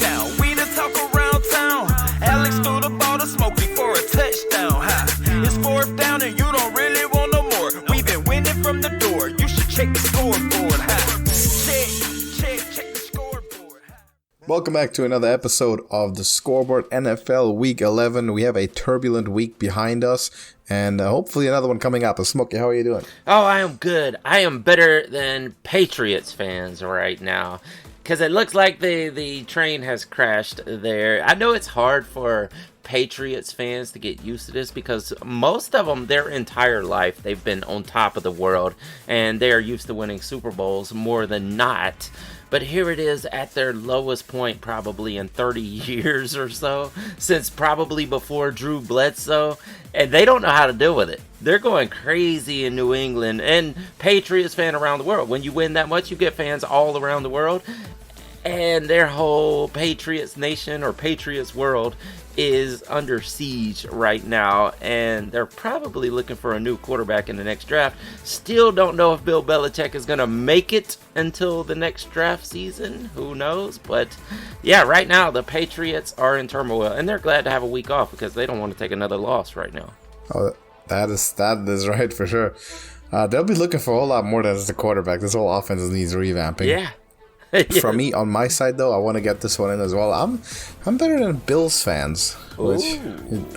down. We the talk around town. Alex threw the ball to Smokey for a touchdown. It's fourth down and you don't really want no more. We've been winning from the door. You should check the scoreboard. Check the scoreboard. Welcome back to another episode of the Scoreboard NFL Week 11. We have a turbulent week behind us and hopefully another one coming up. Smokey, how are you doing? Oh, I am good. I am better than Patriots fans right now because it looks like the train has crashed there. I know it's hard for Patriots fans to get used to this because most of them, their entire life, they've been on top of the world and they are used to winning Super Bowls more than not. But here it is at their lowest point probably in 30 years or so, since probably before Drew Bledsoe, and they don't know how to deal with it. They're going crazy in New England and Patriots fan around the world. When you win that much, you get fans all around the world, and their whole Patriots nation or Patriots world is under siege right now, and they're probably looking for a new quarterback in the next draft. Still don't know if Bill Belichick is going to make it until the next draft season. Who knows? But yeah, right now the Patriots are in turmoil, and they're glad to have a week off because they don't want to take another loss right now. Oh, that is right for sure. They'll be looking for a whole lot more than just the quarterback. This whole offense needs revamping. Yeah. From me, on my side though, I want to get this one in as well. I'm better than Bills fans, which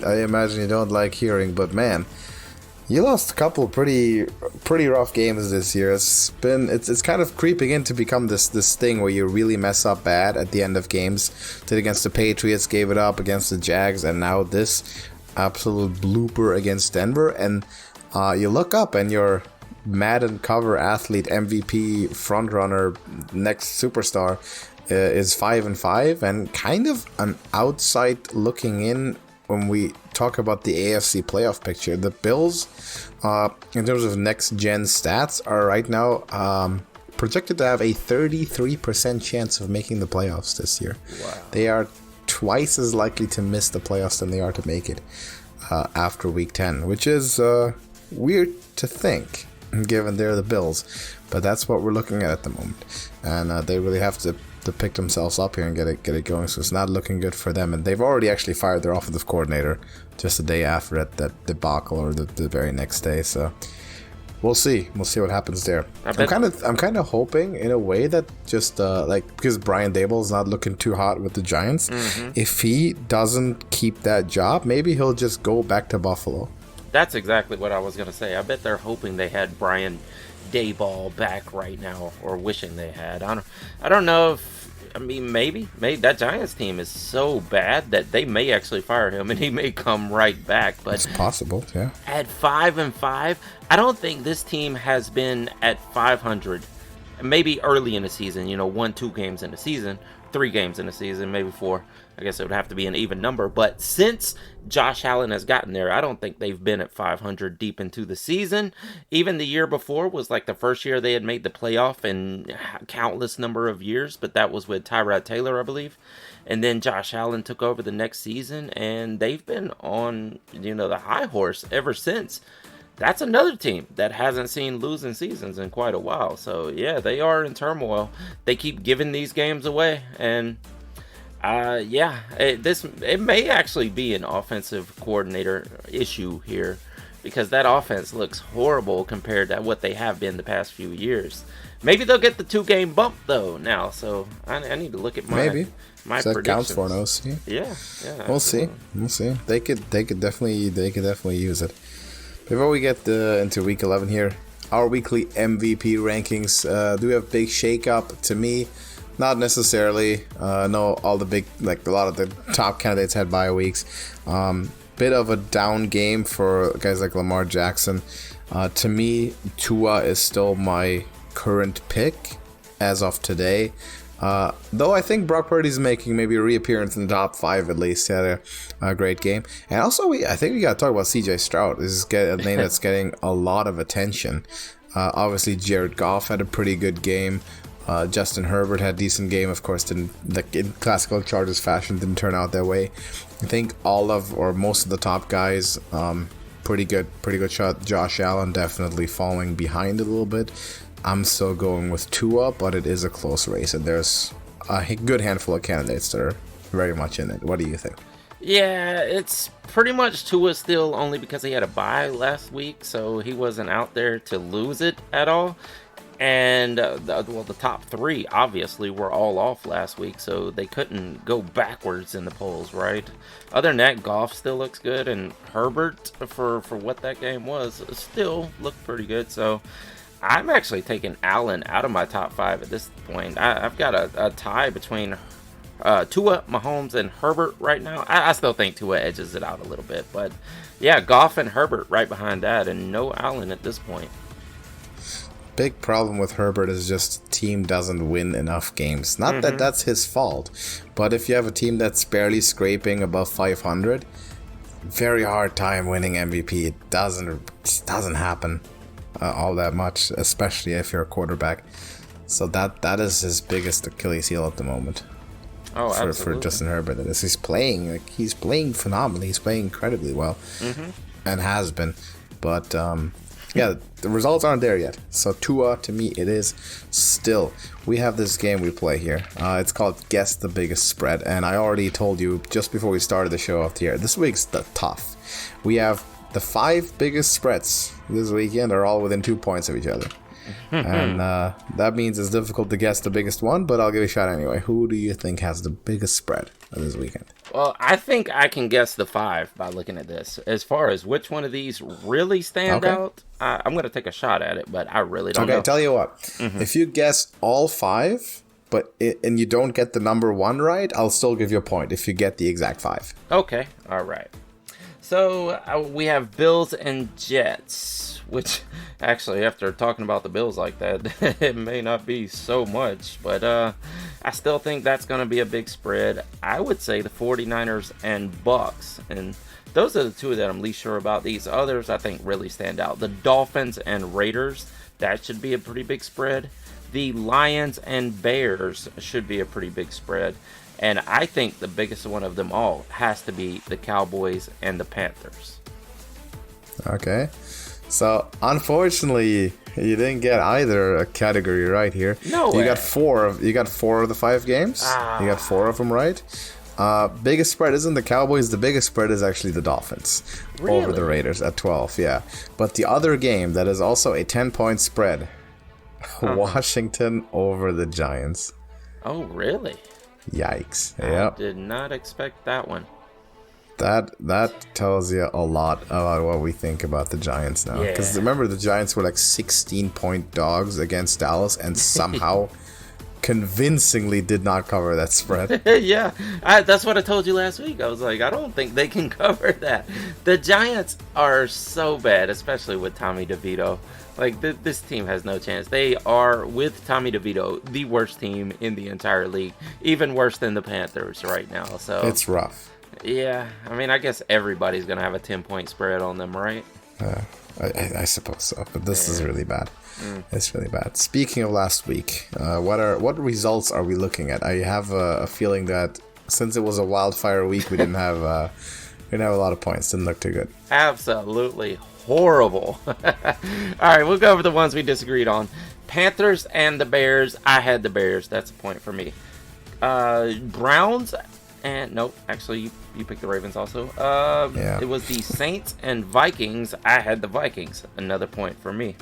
I imagine you don't like hearing, but man, you lost a couple pretty rough games this year. It's kind of creeping in to become this thing where you really mess up bad at the end of games. Did against the Patriots, gave it up against the Jags, and now this absolute blooper against Denver. And you look up and you're Madden cover athlete, MVP, frontrunner, next superstar is 5-5, and kind of an outside looking in when we talk about the AFC playoff picture. The Bills, in terms of next gen stats, are right now projected to have a 33% chance of making the playoffs this year. Wow. They are twice as likely to miss the playoffs than they are to make it after week 10, which is weird to think, given they're the Bills, but that's what we're looking at the moment, and they really have to pick themselves up here and get it going. So it's not looking good for them, and they've already actually fired their offensive coordinator just a day after that debacle, or the very next day. So we'll see what happens there. I'm kind of hoping in a way that just because Brian Dable is not looking too hot with the Giants, if he doesn't keep that job, maybe he'll just go back to Buffalo. That's exactly what I was going to say. I bet they're hoping they had Brian Daboll back right now, or wishing they had. I don't know if, maybe that Giants team is so bad that they may actually fire him and he may come right back. But it's possible, yeah. At 5-5, I don't think this team has been at 500. Maybe early in the season, 1-2 games in the season, 3 games in the season, maybe 4. I guess it would have to be an even number. But since Josh Allen has gotten there, I don't think they've been at 500 deep into the season. Even the year before was like the first year they had made the playoff in countless number of years. But that was with Tyrod Taylor, I believe. And then Josh Allen took over the next season. And they've been on, the high horse ever since. That's another team that hasn't seen losing seasons in quite a while. So, yeah, they are in turmoil. They keep giving these games away. And it may actually be an offensive coordinator issue here, because that offense looks horrible compared to what they have been the past few years. Maybe they'll get the 2-game bump though now, so I need to look at my so that predictions. Counts for an OC. Yeah. We'll see. They could definitely use it. Before we get into week 11 here, our weekly MVP rankings. Do we have big shakeup? To me, not necessarily. No, all the big, a lot of the top candidates had bye weeks. Bit of a down game for guys like Lamar Jackson. To me, Tua is still my current pick as of today. Though I think Brock Purdy's making maybe a reappearance in the top 5 at least. He had a great game. And also, I think we got to talk about CJ Stroud. This is a name that's getting a lot of attention. Obviously, Jared Goff had a pretty good game. Justin Herbert had a decent game. Of course, didn't, in classical Chargers fashion, didn't turn out that way. I think all of, or most of the top guys, pretty good shot. Josh Allen definitely falling behind a little bit. I'm still going with Tua, but it is a close race, and there's a good handful of candidates that are very much in it. What do you think? Yeah, it's pretty much Tua still, only because he had a bye last week, so he wasn't out there to lose it at all. And the top three obviously were all off last week, so they couldn't go backwards in the polls, right? Other than that, Goff still looks good, and Herbert, for what that game was, still looked pretty good. So I'm actually taking Allen out of my top 5 at this point. I've got a tie between Tua, Mahomes, and Herbert right now. I still think Tua edges it out a little bit, but yeah, Goff and Herbert right behind that, and no Allen at this point. Big problem with Herbert is just team doesn't win enough games. Not that that's his fault, but if you have a team that's barely scraping above 500, very hard time winning MVP. It doesn't happen all that much, especially if you're a quarterback. So that is his biggest Achilles heel at the moment. Oh, for Justin Herbert. That is, he's playing phenomenally. He's playing incredibly well, and has been. But yeah, the results aren't there yet. So Tua, to me, it is still. We have this game we play here. It's called Guess the Biggest Spread, and I already told you just before we started the show off the air. This week's tough. We have the 5 biggest spreads this weekend are all within 2 points of each other. And that means it's difficult to guess the biggest one, but I'll give it a shot anyway. Who do you think has the biggest spread this weekend? Well, I think I can guess the 5 by looking at this. As far as which one of these really stand out, I'm going to take a shot at it, but I really don't know. Okay, tell you what. If you guess all 5, and you don't get the number 1 right, I'll still give you a point if you get the exact 5. Okay, all right. So we have Bills and Jets, which actually, after talking about the Bills like that, it may not be so much, but I still think that's going to be a big spread. I would say the 49ers and Bucks, and those are the 2 that I'm least sure about. These others I think really stand out. The Dolphins and Raiders, that should be a pretty big spread. The Lions and Bears should be a pretty big spread. And I think the biggest one of them all has to be the Cowboys and the Panthers. Okay. So, unfortunately, you didn't get either category right here. No way. You got 4 of the 5 games. You got 4 of them right. Biggest spread isn't the Cowboys. The biggest spread is actually the Dolphins over the Raiders at 12. Yeah. But the other game that is also a 10-point spread, Washington over the Giants. Oh, really? Yikes. I did not expect that one. That tells you a lot about what we think about the Giants now. Because remember, the Giants were like 16-point dogs against Dallas and somehow convincingly did not cover that spread. Yeah, that's what I told you last week. I was like, I don't think they can cover that. The Giants are so bad, especially with Tommy DeVito. Like, this team has no chance. They are, with Tommy DeVito, the worst team in the entire league. Even worse than the Panthers right now. So it's rough. Yeah, I mean, I guess everybody's going to have a 10-point spread on them, right? I suppose so, but this is really bad. It's really bad. Speaking of last week, what results are we looking at? I have a feeling that since it was a wildfire week, we didn't have a lot of points. Didn't look too good. Absolutely horrible. All right, we'll go over the ones we disagreed on. Panthers and the Bears. I had the Bears. That's a point for me. Browns and nope, actually you picked the Ravens also. It was the Saints and Vikings. I had the Vikings. Another point for me.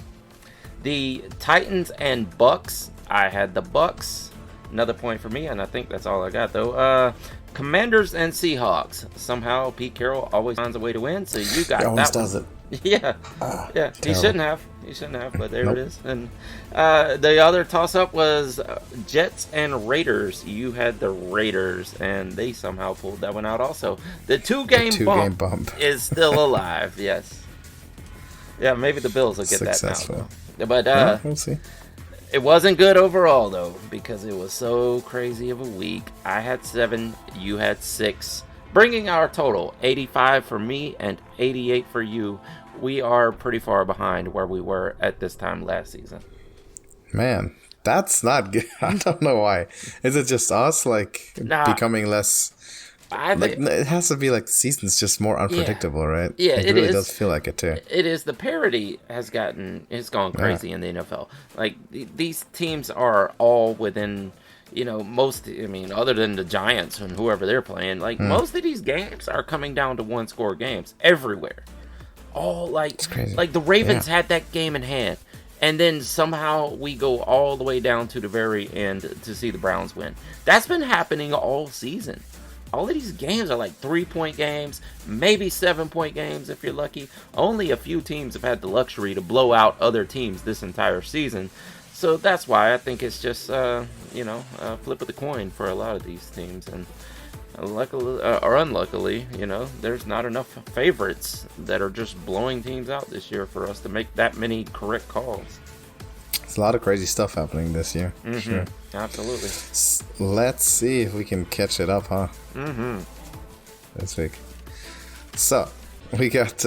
The Titans and Bucks. I had the Bucks. Another point for me, and I think that's all I got though. Commanders and Seahawks. Somehow Pete Carroll always finds a way to win, so you got that one. He always does it. Yeah. He shouldn't have, but there it is. And the other toss-up was Jets and Raiders. You had the Raiders, and they somehow pulled that one out also. The two-game bump is still alive, yes. Yeah, maybe the Bills will get that now. But we'll see. It wasn't good overall, though, because it was so crazy of a week. I had 7, you had 6. Bringing our total, 85 for me and 88 for you. We are pretty far behind where we were at this time last season. Man, that's not good. I don't know why. Is it just us, becoming less... it has to be like the season's just more unpredictable, right? Yeah, it really does feel like it too. It is. The parity has gone crazy in the NFL. Like these teams are all within, other than the Giants and whoever they're playing, like most of these games are coming down to one-score games everywhere. All like the Ravens had that game in hand, and then somehow we go all the way down to the very end to see the Browns win. That's been happening all season. All of these games are like 3-point games, maybe 7-point games if you're lucky. Only a few teams have had the luxury to blow out other teams this entire season. So that's why I think it's just, a flip of the coin for a lot of these teams. And luckily, or unluckily, there's not enough favorites that are just blowing teams out this year for us to make that many correct calls. It's a lot of crazy stuff happening this year. Mm-hmm. Sure. Absolutely. Let's see if we can catch it up, huh? Mm-hmm. This week. So, we got...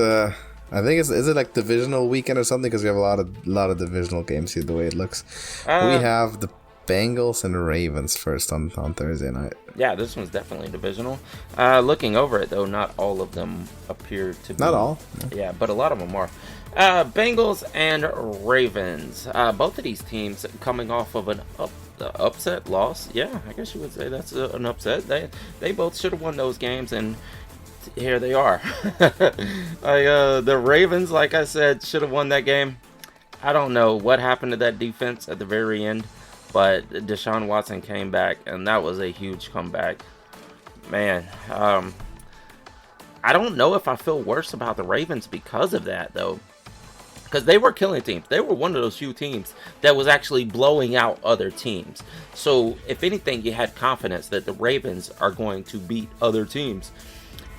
I think is it like divisional weekend or something? Because we have a lot of divisional games here. The way it looks, we have the Bengals and Ravens first on Thursday night. Yeah, this one's definitely divisional. Looking over it though, not all of them appear to be. Not all. Yeah, but a lot of them are. Bengals and Ravens. Both of these teams coming off of an upset loss. Yeah, I guess you would say that's an upset. They both should have won those games, and here they are. The Ravens, like I said, should have won that game. I don't know what happened to that defense at the very end, but Deshaun Watson came back, and that was a huge comeback. Man, I don't know if I feel worse about the Ravens because of that, though. Because they were killing teams. They were one of those few teams that was actually blowing out other teams. So, if anything, you had confidence that the Ravens are going to beat other teams.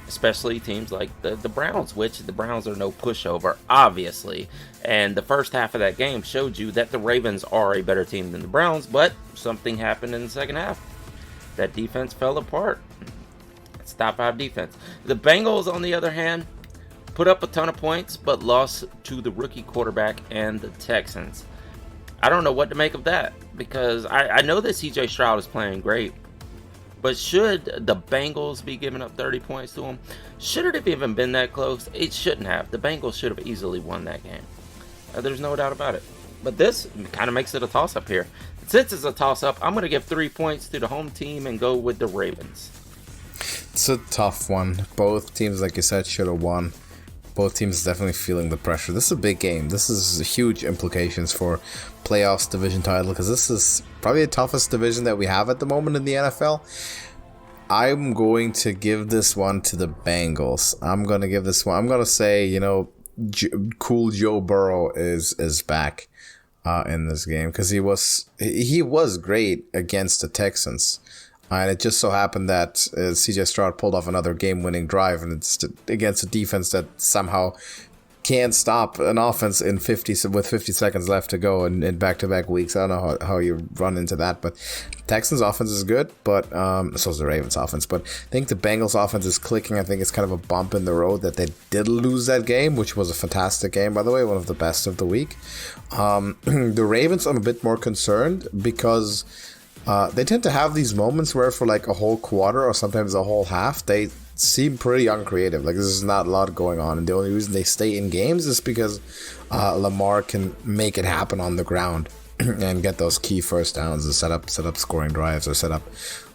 Especially teams like the Browns, which the Browns are no pushover, obviously. And the first half of that game showed you that the Ravens are a better team than the Browns, but something happened in the second half. That defense fell apart. It's top 5 defense. The Bengals, on the other hand, put up a ton of points, but lost to the rookie quarterback and the Texans. I don't know what to make of that, because I know that CJ Stroud is playing great. But should the Bengals be giving up 30 points to them? Should it have even been that close? It shouldn't have. The Bengals should have easily won that game. There's no doubt about it. But this kind of makes it a toss-up here. Since it's a toss-up, I'm going to give 3 points to the home team and go with the Ravens. It's a tough one. Both teams, like you said, should have won. Both teams definitely feeling the pressure. This is a big game. This is huge implications for playoffs, division title, because this is probably the toughest division that we have at the moment in the NFL. I'm going to give this one to the Bengals. I'm going to say, cool Joe Burrow is back in this game, because he was great against the Texans. And it just so happened that CJ Stroud pulled off another game-winning drive, and it's against a defense that somehow can't stop an offense with 50 seconds left to go in back-to-back weeks. I don't know how you run into that, but Texans' offense is good, but so is the Ravens' offense. But I think the Bengals' offense is clicking. I think it's kind of a bump in the road that they did lose that game, which was a fantastic game, by the way, one of the best of the week. The Ravens, I'm a bit more concerned because they tend to have these moments where for like a whole quarter or sometimes a whole half, they seem pretty uncreative. Like, there's not a lot going on, and the only reason they stay in games is because Lamar can make it happen on the ground and get those key first downs and set up scoring drives or set up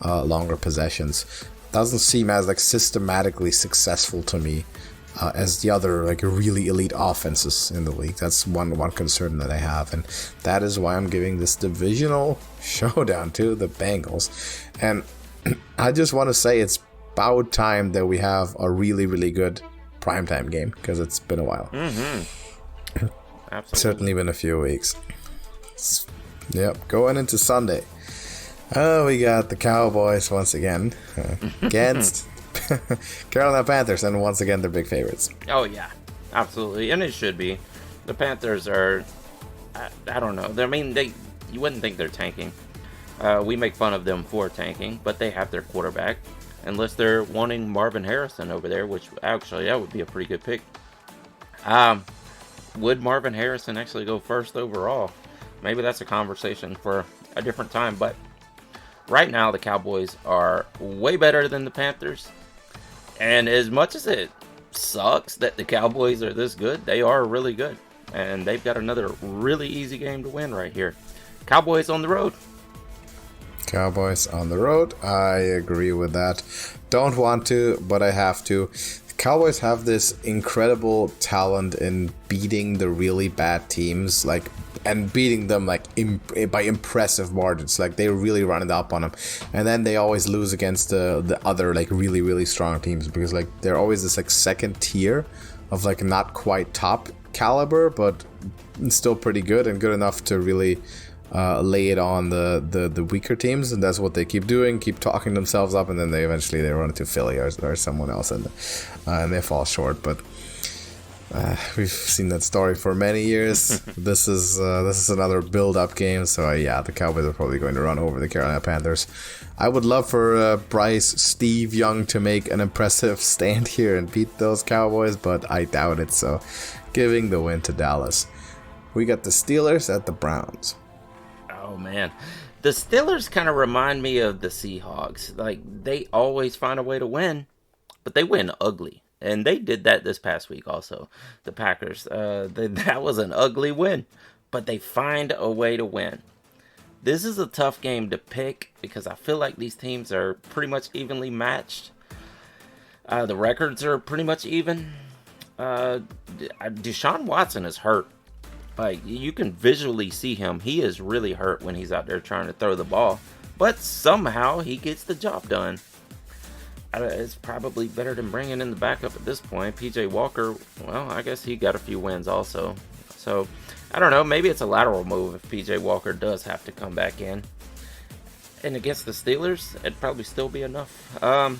longer possessions. Doesn't seem as like systematically successful to me as the other like really elite offenses in the league. That's one concern that I have, and that is why I'm giving this divisional showdown to the Bengals. And I just want to say it's about time that we have a really, really good primetime game, because it's been a while. Mm-hmm. Absolutely. Certainly been a few weeks. Yep, going into Sunday. We got the Cowboys once again against Carolina Panthers, and once again they're big favorites. Oh yeah, absolutely, and it should be. The Panthers are, I don't know. You wouldn't think they're tanking. We make fun of them for tanking, but they have their quarterback. Unless they're wanting Marvin Harrison over there, which actually that would be a pretty good pick. Would Marvin Harrison actually go first overall? Maybe that's a conversation for a different time. But right now, the Cowboys are way better than the Panthers. And as much as it sucks that the Cowboys are this good, they are really good. And they've got another really easy game to win right here. Cowboys on the road. Cowboys on the road. I agree with that. Don't want to, but I have to. Cowboys have this incredible talent in beating the really bad teams, and beating them by impressive margins. Like, they really run it up on them, and then they always lose against the other really really strong teams, because they're always this second tier of not quite top caliber, but still pretty good and good enough to really lay it on the weaker teams. And that's what they keep doing, keep talking themselves up, and then they eventually run into Philly or someone else, and they fall short. But we've seen that story for many years. This is another build-up game, so yeah, the Cowboys are probably going to run over the Carolina Panthers. I would love for Bryce Steve Young to make an impressive stand here and beat those Cowboys, but I doubt it, so giving the win to Dallas. We got the Steelers at the Browns. Oh, man. The Steelers kind of remind me of the Seahawks. They always find a way to win, but they win ugly. And they did that this past week also. The Packers, that was an ugly win, but they find a way to win. This is a tough game to pick because I feel like these teams are pretty much evenly matched. The records are pretty much even. Deshaun Watson is hurt. You can visually see him. He is really hurt when he's out there trying to throw the ball. But somehow he gets the job done. It's probably better than bringing in the backup at this point. PJ Walker, well, I guess he got a few wins also. So, I don't know. Maybe it's a lateral move if PJ Walker does have to come back in. And against the Steelers, it'd probably still be enough. I'm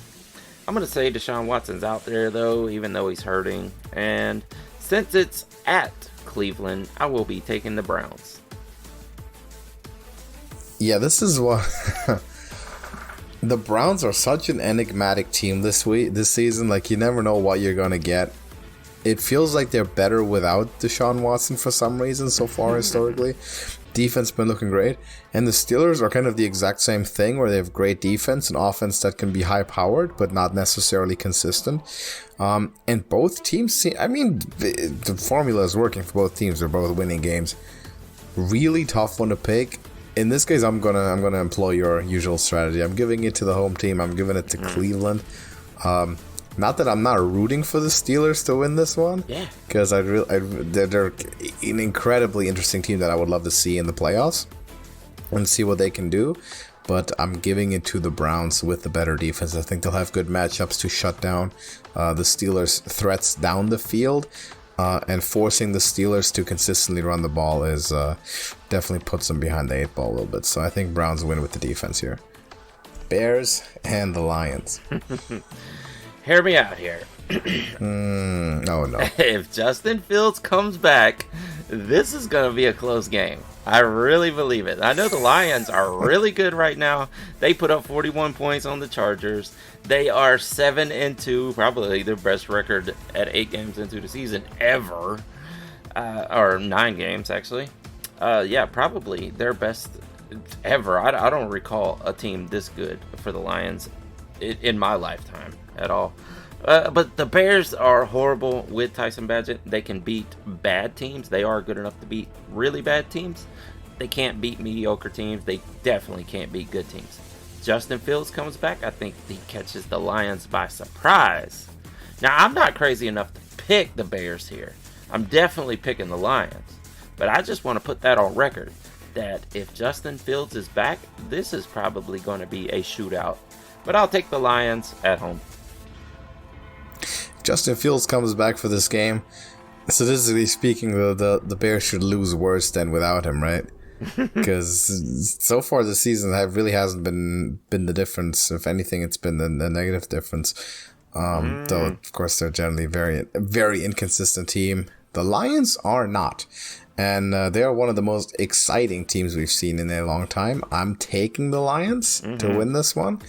going to say Deshaun Watson's out there, though, even though he's hurting. And since it's at Cleveland, I will be taking the Browns. Yeah, this is what... The Browns are such an enigmatic team this season. You never know what you're going to get. It feels like they're better without Deshaun Watson for some reason so far historically. Defense been looking great. And the Steelers are kind of the exact same thing, where they have great defense and offense that can be high-powered, but not necessarily consistent. And both teams the formula is working for both teams. They're both winning games. Really tough one to pick. In this case, I'm gonna employ your usual strategy. I'm giving it to the home team. I'm giving it to Cleveland. Not that I'm not rooting for the Steelers to win this one. Yeah. Because they're an incredibly interesting team that I would love to see in the playoffs and see what they can do. But I'm giving it to the Browns with the better defense. I think they'll have good matchups to shut down the Steelers' threats down the field. And forcing the Steelers to consistently run the ball is definitely puts them behind the 8-ball a little bit. So I think Browns win with the defense here. Bears and the Lions. Hear me out here. Oh no. If Justin Fields comes back, this is going to be a close game. I really believe it. I know the Lions are really good right now. They put up 41 points on the Chargers. They are 7-2, probably their best record at 8 games into the season ever. Or 9 games, actually. Yeah, probably their best ever. I don't recall a team this good for the Lions in my lifetime at all. But the Bears are horrible with Tyson Bagent. They can beat bad teams. They are good enough to beat really bad teams. They can't beat mediocre teams. They definitely can't beat good teams. Justin Fields comes back. I think he catches the Lions by surprise. Now, I'm not crazy enough to pick the Bears here. I'm definitely picking the Lions. But I just want to put that on record, that if Justin Fields is back, this is probably going to be a shootout. But I'll take the Lions at home. Justin Fields comes back for this game. Statistically speaking, the Bears should lose worse than without him, right? Because so far this season really hasn't been the difference. If anything, it's been the negative difference. Though, of course, they're generally very inconsistent team. The Lions are not. And they are one of the most exciting teams we've seen in a long time. I'm taking the Lions to win this one.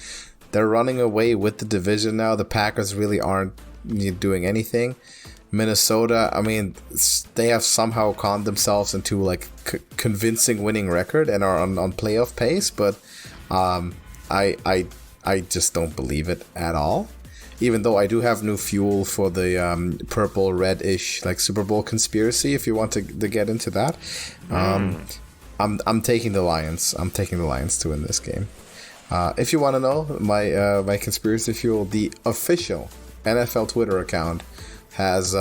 They're running away with the division now. The Packers really aren't doing anything. Minnesota, they have somehow conned themselves into convincing winning record and are on playoff pace, but I just don't believe it at all. Even though I do have new fuel for the purple red-ish Super Bowl conspiracy, if you want to get into that. I'm taking the Lions. I'm taking the Lions to win this game. If you want to know my conspiracy fuel, the official NFL Twitter account has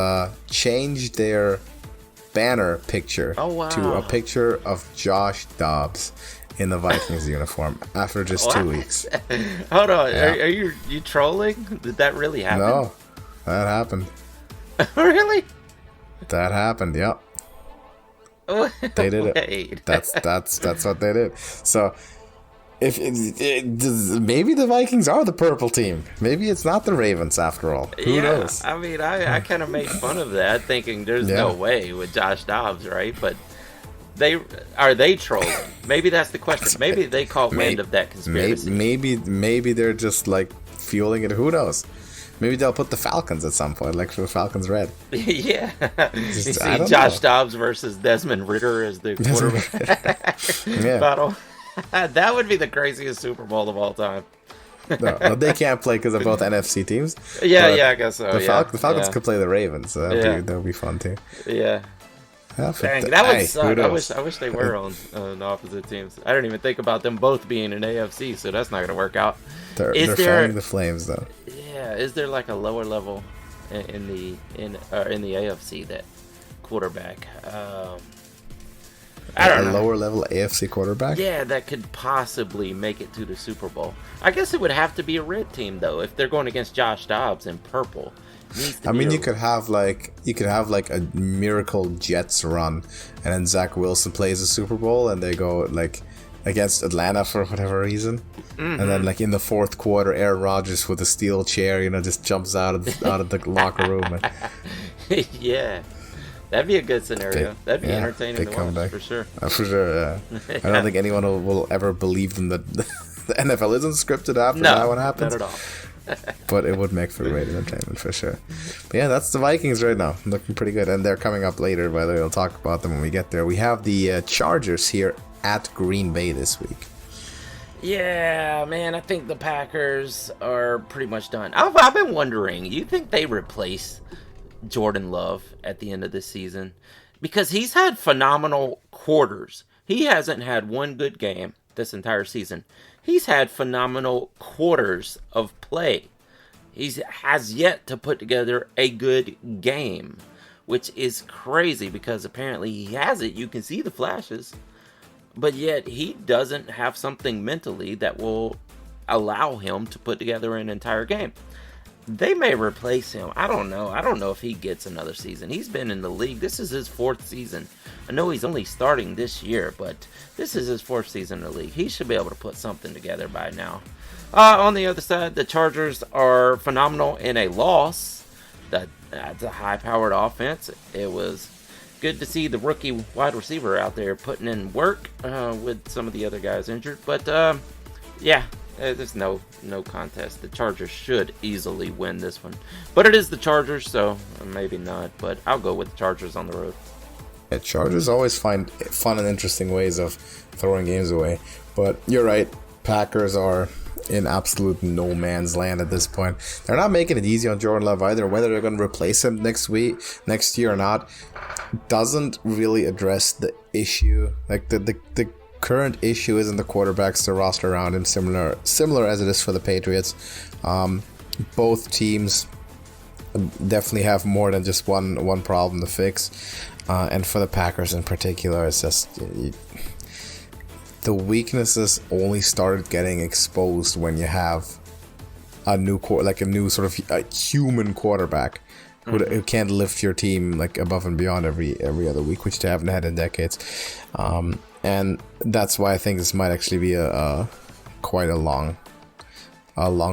changed their banner picture to a picture of Josh Dobbs in the Vikings uniform after just 2 weeks. Hold on, yeah. Are you trolling? Did that really happen? No, that happened. Really? That happened. Yep. They did it. That's what they did. So, if maybe the Vikings are the purple team, maybe it's not the Ravens after all. Who knows? I mean, I kind of made fun of that, thinking there's no way with Josh Dobbs, right? But are they trolling? Maybe that's the question. Maybe they caught wind of that conspiracy. Maybe they're just like fueling it. Who knows? Maybe they'll put the Falcons at some point, like for the Falcons red. Yeah. You see Josh Dobbs versus Desmond Ridder as the quarterback battle. That would be the craziest Super Bowl of all time. No, they can't play because they're both NFC teams. Yeah, I guess so. The Falcons could play the Ravens, so that would be fun too. Yeah. Dang, that would suck. I wish they were on opposite teams. I didn't even think about them both being in AFC, so that's not going to work out. They're fanning the flames, though. Yeah, is there like a lower level in the AFC that quarterback? I don't know. A lower level AFC quarterback? Yeah, that could possibly make it to the Super Bowl. I guess it would have to be a red team though if they're going against Josh Dobbs in purple. You could have like a miracle Jets run, and then Zach Wilson plays the Super Bowl, and they go like against Atlanta for whatever reason, and then like in the fourth quarter, Aaron Rodgers with a steel chair, just jumps out of the locker room. Yeah, that'd be a good scenario. That'd be entertaining to watch for sure. For sure. Yeah. I don't think anyone will ever believe them that the NFL isn't scripted after that one happens. Not at all. But it would make for great entertainment for sure. But yeah, that's the Vikings right now. Looking pretty good. And they're coming up later, by the way. We'll talk about them when we get there. We have the Chargers here at Green Bay this week. Yeah, man, I think the Packers are pretty much done. I've been wondering, you think they replace Jordan Love at the end of this season? Because he's had phenomenal quarters. He hasn't had one good game this entire season. He's had phenomenal quarters of play. He has yet to put together a good game, which is crazy because apparently he has it. You can see the flashes, but yet he doesn't have something mentally that will allow him to put together an entire game. They may replace him. I don't know. I don't know if he gets another season. He's been in the league. This is his fourth season. I know he's only starting this year, but this is his fourth season in the league. He should be able to put something together by now. On the other side, the Chargers are phenomenal in a loss. That's a high-powered offense. It was good to see the rookie wide receiver out there putting in work with some of the other guys injured. But, there's no contest. The Chargers should easily win this one. But it is the Chargers, so maybe not. But I'll go with the Chargers on the road. Yeah, Chargers always find fun and interesting ways of throwing games away. But you're right. Packers are in absolute no man's land at this point. They're not making it easy on Jordan Love either. Whether they're going to replace him next year or not, doesn't really address the issue. Like the current issue isn't the quarterbacks, the roster around him, similar as it is for the Patriots. Both teams definitely have more than just one problem to fix. And for the Packers in particular, it's just the weaknesses only started getting exposed when you have a new sort of a human quarterback who can't lift your team like above and beyond every other week, which they haven't had in decades. And that's why I think this might actually be quite a long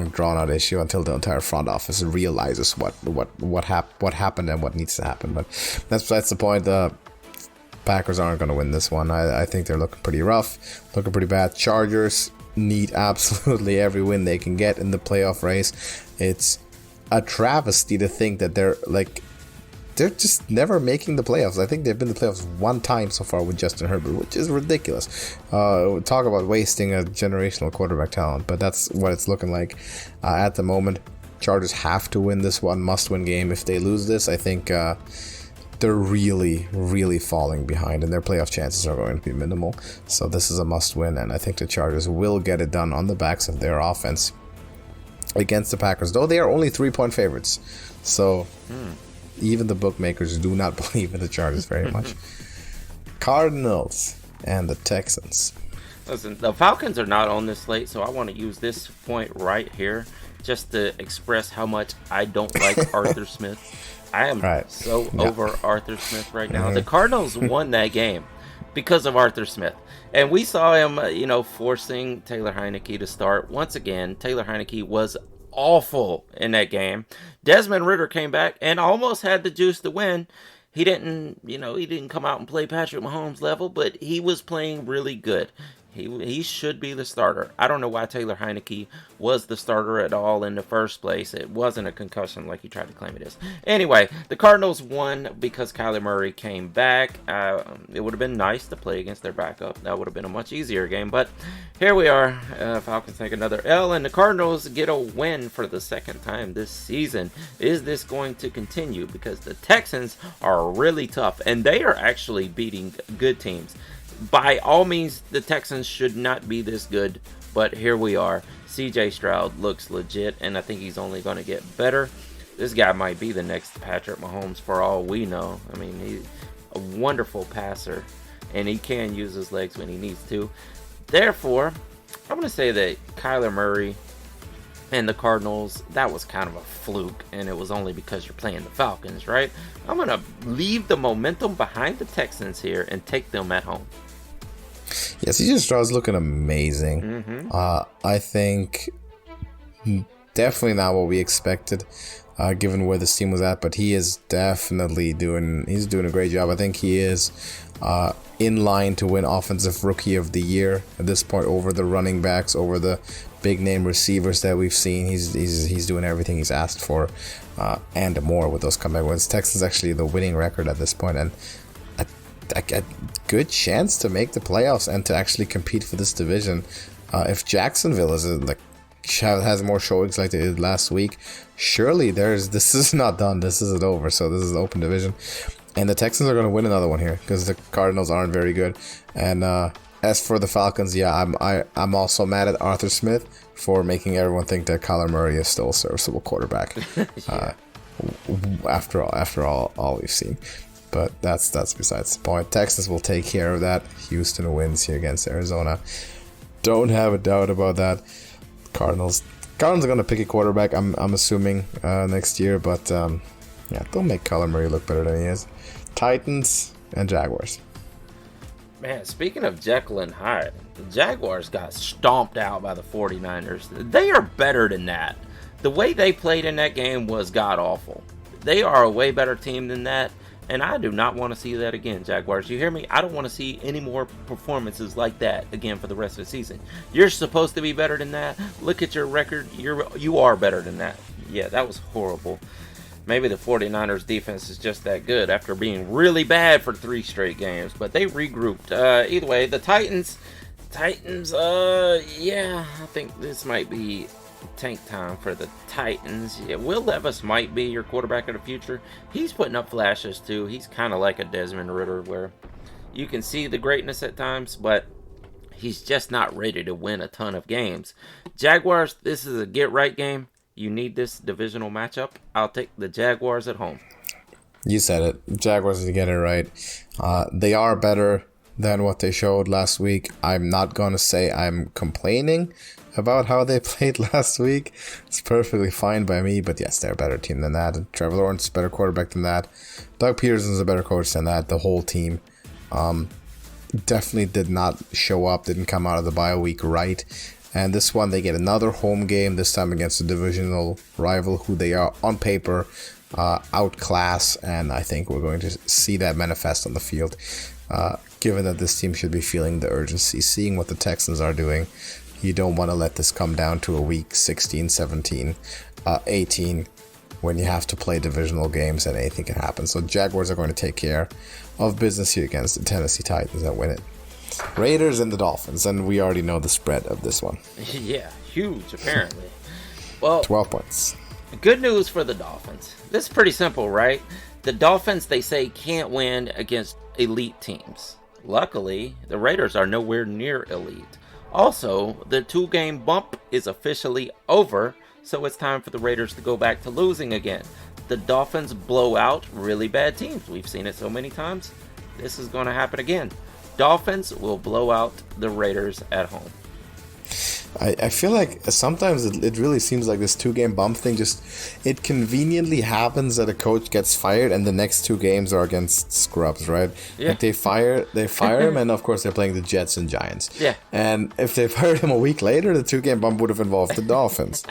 drawn out issue until the entire front office realizes what happened and what needs to happen. But that's the point. The Packers aren't going to win this one. I think they're looking pretty rough, looking pretty bad. Chargers need absolutely every win they can get in the playoff race. It's a travesty to think that they're just never making the playoffs. I think they've been in the playoffs one time so far with Justin Herbert, which is ridiculous. Talk about wasting a generational quarterback talent, but that's what it's looking like at the moment. Chargers have to win this one, must-win game. If they lose this, I think they're really, really falling behind, and their playoff chances are going to be minimal. So this is a must-win, and I think the Chargers will get it done on the backs of their offense against the Packers, though they are only 3-point favorites. So even the bookmakers do not believe in the Chargers very much. Cardinals and the Texans. Listen, the Falcons are not on this slate, so I want to use this point right here just to express how much I don't like Arthur Smith. I am over Arthur Smith right now. The Cardinals won that game because of Arthur Smith. And we saw him, forcing Taylor Heineke to start. Once again, Taylor Heineke was awful in that game. Desmond Ridder came back and almost had the juice to win. He didn't come out and play Patrick Mahomes level, but he was playing really good. He should be the starter. I don't know why Taylor Heineke was the starter at all in the first place. It wasn't a concussion like he tried to claim it is. Anyway, the Cardinals won because Kyler Murray came back. It would have been nice to play against their backup. That would have been a much easier game. But here we are. Falcons take another L, and the Cardinals get a win for the second time this season. Is this going to continue? Because the Texans are really tough, and they are actually beating good teams. By all means, the Texans should not be this good, but here we are. CJ Stroud looks legit, and I think he's only going to get better. This guy might be the next Patrick Mahomes for all we know. I mean, he's a wonderful passer, and he can use his legs when he needs to. Therefore, I'm going to say that Kyler Murray and the Cardinals, that was kind of a fluke, and it was only because you're playing the Falcons, right? I'm going to leave the momentum behind the Texans here and take them at home. Yeah, CJ Stroud's looking amazing. I think definitely not what we expected, given where this team was at, but he is definitely doing a great job. I think he is in line to win Offensive Rookie of the Year at this point, over the running backs, over the big name receivers that we've seen. He's doing everything he's asked for, and more with those comeback wins. Texans actually the winning record at this point, and a good chance to make the playoffs and to actually compete for this division. If Jacksonville has more showings like they did last week, surely this is not done. This isn't over. So this is an open division, and the Texans are going to win another one here because the Cardinals aren't very good. And as for the Falcons, I'm also mad at Arthur Smith for making everyone think that Kyler Murray is still a serviceable quarterback. After all we've seen. But that's besides the point. Texas will take care of that. Houston wins here against Arizona. Don't have a doubt about that. Cardinals are going to pick a quarterback, I'm assuming, next year. But, don't make Kyler Murray look better than he is. Titans and Jaguars. Man, speaking of Jekyll and Hyde, the Jaguars got stomped out by the 49ers. They are better than that. The way they played in that game was god-awful. They are a way better team than that. And I do not want to see that again, Jaguars. You hear me? I don't want to see any more performances like that again for the rest of the season. You're supposed to be better than that. Look at your record. You are better than that. Yeah, that was horrible. Maybe the 49ers defense is just that good after being really bad for 3 straight games. But they regrouped. Either way, the Titans, I think this might be tank time for the Titans. Yeah, Will Levis might be your quarterback of the future. He's putting up flashes too. He's kind of like a Desmond Ridder, where you can see the greatness at times, but he's just not ready to win a ton of games. Jaguars, this is a get-right game. You need this divisional matchup. I'll take the Jaguars at home. You said it. Jaguars to get it right. They are better than what they showed last week. I'm not going to say I'm complaining about how they played last week. It's perfectly fine by me, but yes, they're a better team than that. And Trevor Lawrence is a better quarterback than that. Doug Peterson's a better coach than that. The whole team definitely did not show up, didn't come out of the bye week right. And this one, they get another home game, this time against a divisional rival who they are on paper outclass, and I think we're going to see that manifest on the field. Given that this team should be feeling the urgency, seeing what the Texans are doing, you don't want to let this come down to a week 16, 17, 18 when you have to play divisional games and anything can happen. So Jaguars are going to take care of business here against the Tennessee Titans and win it. Raiders and the Dolphins, and we already know the spread of this one. Yeah, huge apparently. Well, 12 points. Good news for the Dolphins. This is pretty simple, right? The Dolphins, they say, can't win against elite teams. Luckily, the Raiders are nowhere near elite. Also, the 2-game bump is officially over, so it's time for the Raiders to go back to losing again. The Dolphins blow out really bad teams. We've seen it so many times. This is going to happen again. Dolphins will blow out the Raiders at home. I feel like sometimes it really seems like this 2-game bump thing it conveniently happens that a coach gets fired and the next 2 games are against scrubs, right? Yeah. Like they fire him, and of course they're playing the Jets and Giants. Yeah. And if they fired him a week later, the 2-game bump would have involved the Dolphins.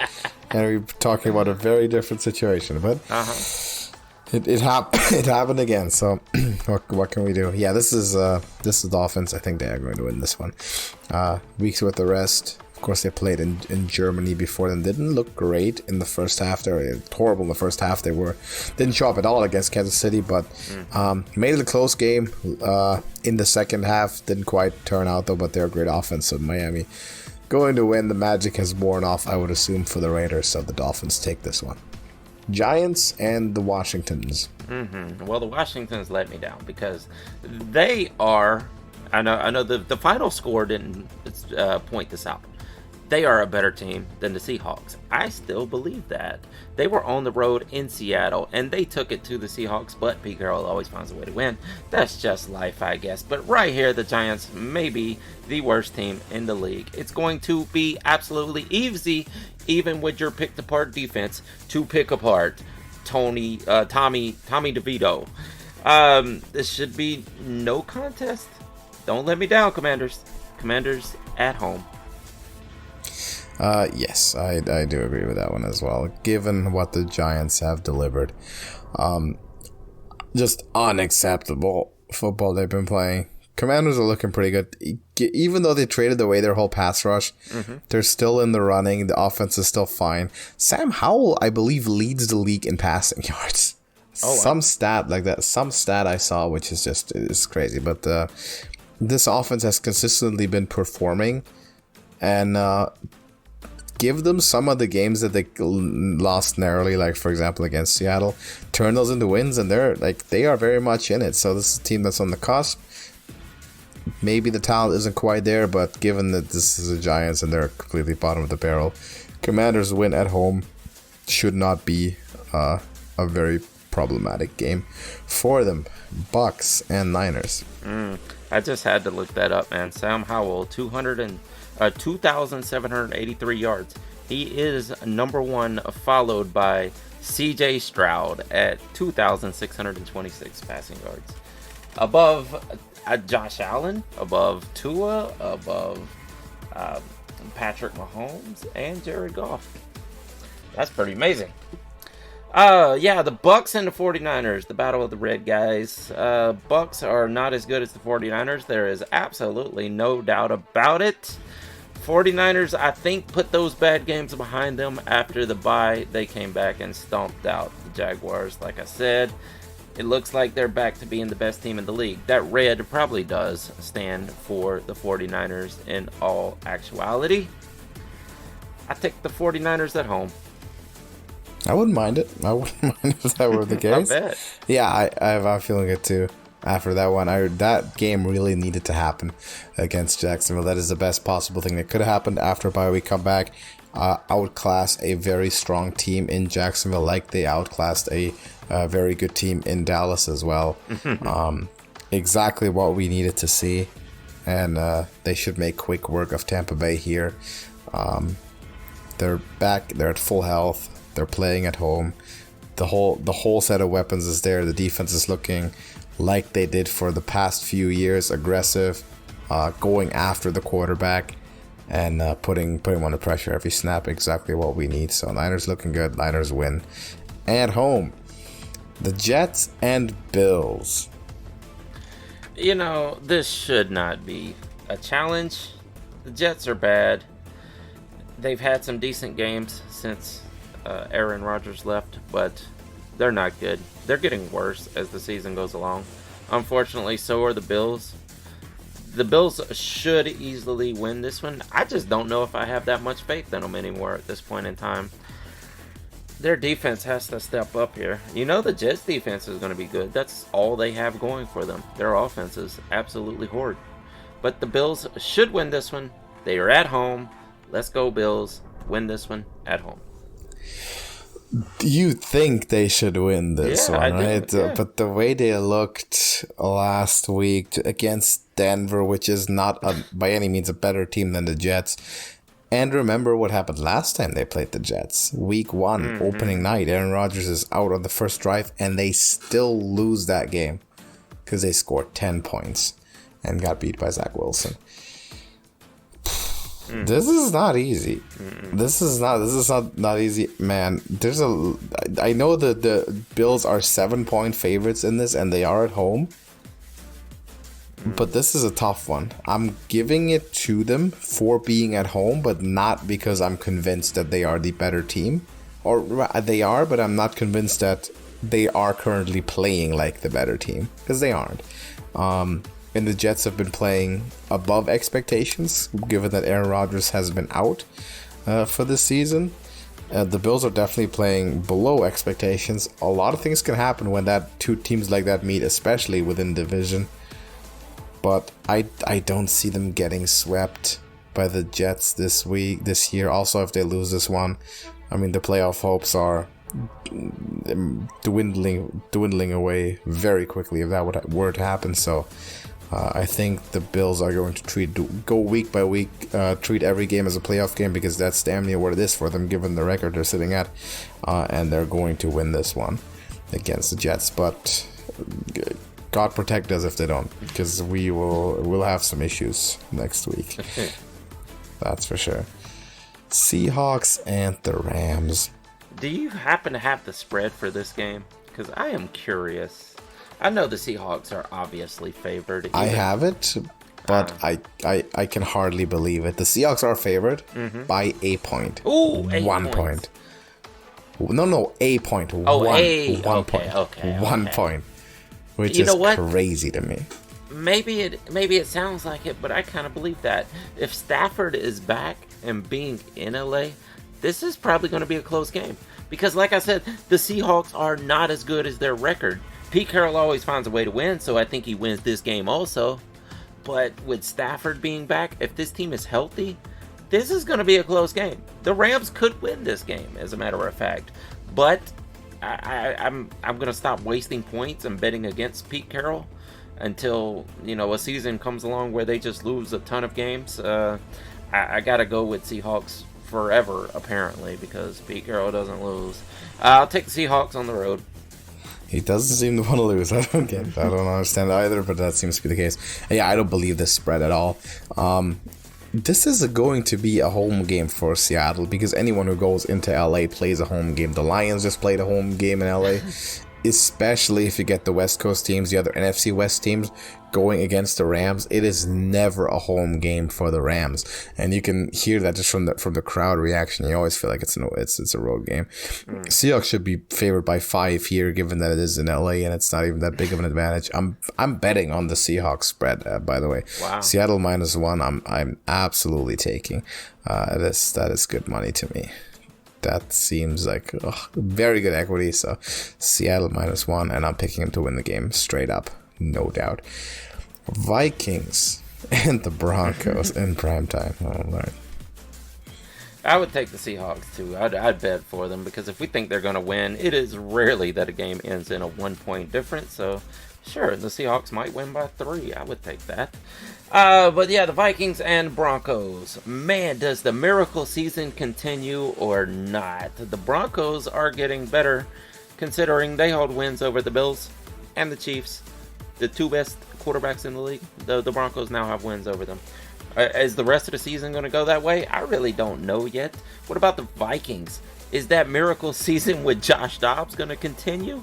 And we're talking about a very different situation, but it happened again. So what can we do? Yeah, this is Dolphins. I think they are going to win this one. Weeks with the rest. Of course, they played in Germany before them. Didn't look great in the first half. They were horrible in the first half. Didn't show up at all against Kansas City, but made it a close game in the second half. Didn't quite turn out though, but they're a great offense. So Miami going to win. The magic has worn off, I would assume, for the Raiders. So the Dolphins take this one. Giants and the Washingtons. Well, the Washingtons let me down because they are. I know. The final score didn't point this out. They are a better team than the Seahawks. I still believe that. They were on the road in Seattle, and they took it to the Seahawks, but Pete Carroll always finds a way to win. That's just life, I guess. But right here, the Giants may be the worst team in the league. It's going to be absolutely easy, even with your picked-apart defense, to pick apart Tommy DeVito. This should be no contest. Don't let me down, Commanders. Commanders at home. Yes, I do agree with that one as well. Given what the Giants have delivered, just unacceptable football they've been playing. Commanders are looking pretty good. Even though they traded away their whole pass rush, they're still in the running. The offense is still fine. Sam Howell, I believe, leads the league in passing yards. Some stat like that. Some stat I saw, which is it's crazy. But this offense has consistently been performing, and give them some of the games that they lost narrowly, like for example against Seattle, turn those into wins, and they are very much in it. So this is a team that's on the cusp. Maybe the talent isn't quite there, but given that this is the Giants and they're completely bottom of the barrel, Commanders win at home should not be a very problematic game for them. Bucks and Niners. I just had to look that up, man. Sam Howell, 2,783 yards. He is number one, followed by C.J. Stroud at 2,626 passing yards. Above Josh Allen, above Tua, above Patrick Mahomes, and Jared Goff. That's pretty amazing. The Bucks and the 49ers, the battle of the red guys. Bucks are not as good as the 49ers. There is absolutely no doubt about it. 49ers, I think, put those bad games behind them after the bye. They came back and stomped out the Jaguars. Like I said, it looks like they're back to being the best team in the league. That red probably does stand for the 49ers in all actuality. I take the 49ers at home. I wouldn't mind it. I wouldn't mind if that were the case. I bet. Yeah, I'm feeling it too. After that one, that game really needed to happen against Jacksonville. That is the best possible thing that could have happened. After bye week come back, outclass a very strong team in Jacksonville, like they outclassed a very good team in Dallas as well. Exactly what we needed to see, and they should make quick work of Tampa Bay here. They're back. They're at full health. They're playing at home. The whole set of weapons is there. The defense is looking like they did for the past few years, aggressive, going after the quarterback and putting him under pressure every snap. Exactly what we need. So Niners looking good. Niners win at home. The Jets and Bills. You know, this should not be a challenge. The Jets are bad. They've had some decent games since Aaron Rodgers left, but they're not good. They're getting worse as the season goes along. Unfortunately, so are the Bills. The Bills should easily win this one. I just don't know if I have that much faith in them anymore at this point in time. Their defense has to step up here. You know the Jets' defense is going to be good. That's all they have going for them. Their offense is absolutely horrid. But the Bills should win this one. They are at home. Let's go, Bills. Win this one at home. You think they should win this one, right? Yeah. But the way they looked last week against Denver, which is not by any means a better team than the Jets. And remember what happened last time they played the Jets. Week 1, opening night, Aaron Rodgers is out on the first drive, and they still lose that game because they scored 10 points and got beat by Zach Wilson. This is not easy. This is not easy, man. I know that the Bills are 7-point favorites in this, and they are at home. But this is a tough one. I'm giving it to them for being at home, but not because I'm convinced that they are the better team. Or they are, but I'm not convinced that they are currently playing like the better team, because they aren't. And the Jets have been playing above expectations, given that Aaron Rodgers has been out for this season. The Bills are definitely playing below expectations. A lot of things can happen when two teams like that meet, especially within division. But I don't see them getting swept by the Jets this year. Also, if they lose this one, I mean, the playoff hopes are dwindling away very quickly if that were to happen. So I think the Bills are going to go week by week, treat every game as a playoff game, because that's damn near what it is for them, given the record they're sitting at. And they're going to win this one against the Jets. But God protect us if they don't, because we'll have some issues next week. That's for sure. Seahawks and the Rams. Do you happen to have the spread for this game? Because I am curious. I know the Seahawks are obviously favored. I have it, but I can hardly believe it. The Seahawks are favored by a point. Ooh, 1 point. No, a point. Oh, one point. Okay. 1 point. Which is crazy to me. Maybe it sounds like it, but I kind of believe that. If Stafford is back and being in LA, this is probably going to be a close game. Because like I said, the Seahawks are not as good as their record. Pete Carroll always finds a way to win, so I think he wins this game also. But with Stafford being back, if this team is healthy, this is going to be a close game. The Rams could win this game, as a matter of fact. But I'm going to stop wasting points and betting against Pete Carroll until, a season comes along where they just lose a ton of games. I got to go with Seahawks forever, apparently, because Pete Carroll doesn't lose. I'll take the Seahawks on the road. He doesn't seem to want to lose. I don't understand either, but that seems to be the case. Yeah, I don't believe this spread at all. This is going to be a home game for Seattle, because anyone who goes into LA plays a home game. The Lions just played a home game in LA, especially if you get the West Coast teams, the other NFC West teams going against the Rams. It is never a home game for the Rams, and you can hear that just from the crowd reaction. You always feel like it's a road game. Seahawks should be favored by 5 here, given that it is in LA and it's not even that big of an advantage. I'm betting on the Seahawks spread. By the way, wow. Seattle -1. I'm absolutely taking. That is good money to me. That seems like very good equity. So Seattle -1, and I'm picking them to win the game straight up, no doubt. Vikings and the Broncos in primetime. Oh, Lord. I would take the Seahawks too. I'd bet for them, because if we think they're going to win, it is rarely that a game ends in a 1-point difference. So sure, the Seahawks might win by 3. I would take that. But yeah, the Vikings and Broncos. Man, does the miracle season continue or not? The Broncos are getting better, considering they hold wins over the Bills and the Chiefs, the 2 best quarterbacks in the league. The Broncos now have wins over them. Is the rest of the season going to go that way? I really don't know yet. What about the Vikings? Is that miracle season with Josh Dobbs going to continue?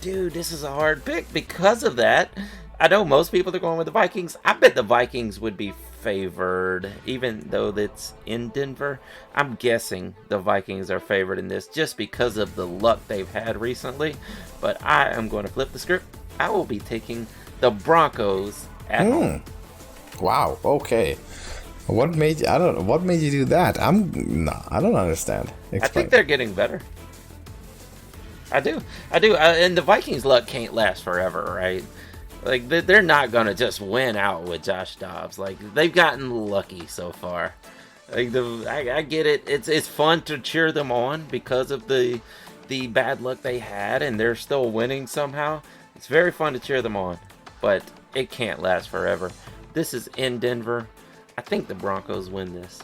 Dude, this is a hard pick because of that. I know most people are going with the Vikings. I bet the Vikings would be favored, even though it's in Denver. I'm guessing the Vikings are favored in this just because of the luck they've had recently. But I am going to flip the script. I will be taking the Broncos at home. Wow. Okay. What made you do that? I don't understand. Explain. I think they're getting better. I do. And the Vikings' luck can't last forever, right? Like, they're not going to just win out with Josh Dobbs. Like, they've gotten lucky so far. Like, I get it. It's fun to cheer them on because of the bad luck they had, and they're still winning somehow. It's very fun to cheer them on, but it can't last forever. This is in Denver. I think the Broncos win this.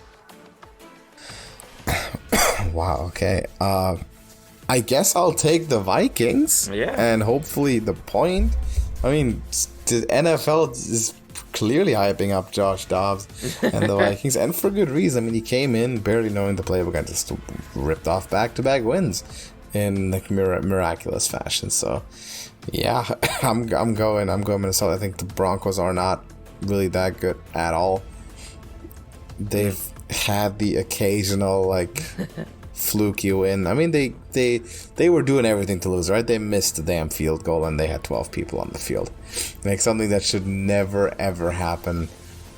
Wow, okay. I guess I'll take the Vikings. Yeah. And hopefully the point. I mean, the NFL is clearly hyping up Josh Dobbs and the Vikings, and for good reason. I mean, he came in barely knowing the playbook and just ripped off back-to-back wins in like miraculous fashion. So, yeah, I'm going Minnesota. I think the Broncos are not really that good at all. They've had the occasional like fluky win. I mean, they were doing everything to lose, right? They missed the damn field goal and they had 12 people on the field. Like, something that should never ever happen.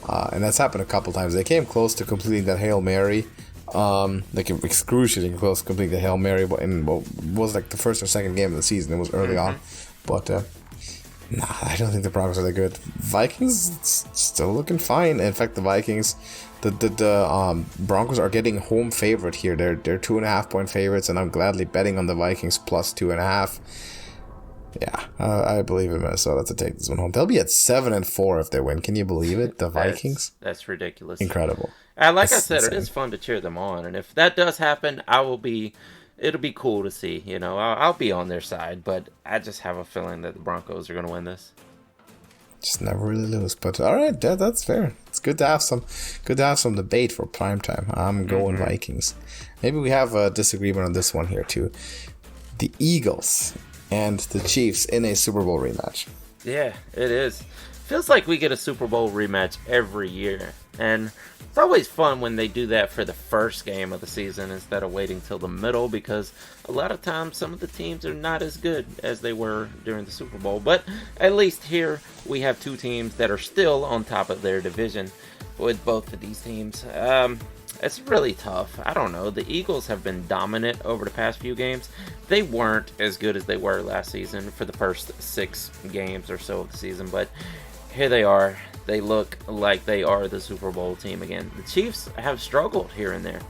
And that's happened a couple times. They came close to completing that Hail Mary. Like excruciating close to completing the Hail Mary in what was like the first or second game of the season. It was early on. But nah, I don't think the Broncos are that good. Vikings still looking fine. In fact, the Vikings, the Broncos are getting home favorite here. They're 2.5 point favorites, and I'm gladly betting on the Vikings plus 2.5. Yeah, I believe in Minnesota to take this one home. They'll be at 7-4 if they win. Can you believe it? The Vikings. That's ridiculous. Incredible. Like I said, insane. It is fun to cheer them on, and if that does happen, it'll be cool to see. You know, I'll be on their side, but I just have a feeling that the Broncos are going to win this. Just never really lose, but all right, that's fair. It's good to have some debate for primetime. I'm going Vikings. Maybe we have a disagreement on this one here too. The Eagles and the Chiefs in a Super Bowl rematch. Yeah, it is. Feels like we get a Super Bowl rematch every year, and it's always fun when they do that for the first game of the season instead of waiting till the middle, because a lot of times some of the teams are not as good as they were during the Super Bowl. But at least here we have two teams that are still on top of their division with both of these teams. It's really tough. I don't know. The Eagles have been dominant over the past few games. They weren't as good as they were last season for the first 6 games or so of the season, but here they are. They look like they are the Super Bowl team again. The Chiefs have struggled here and there.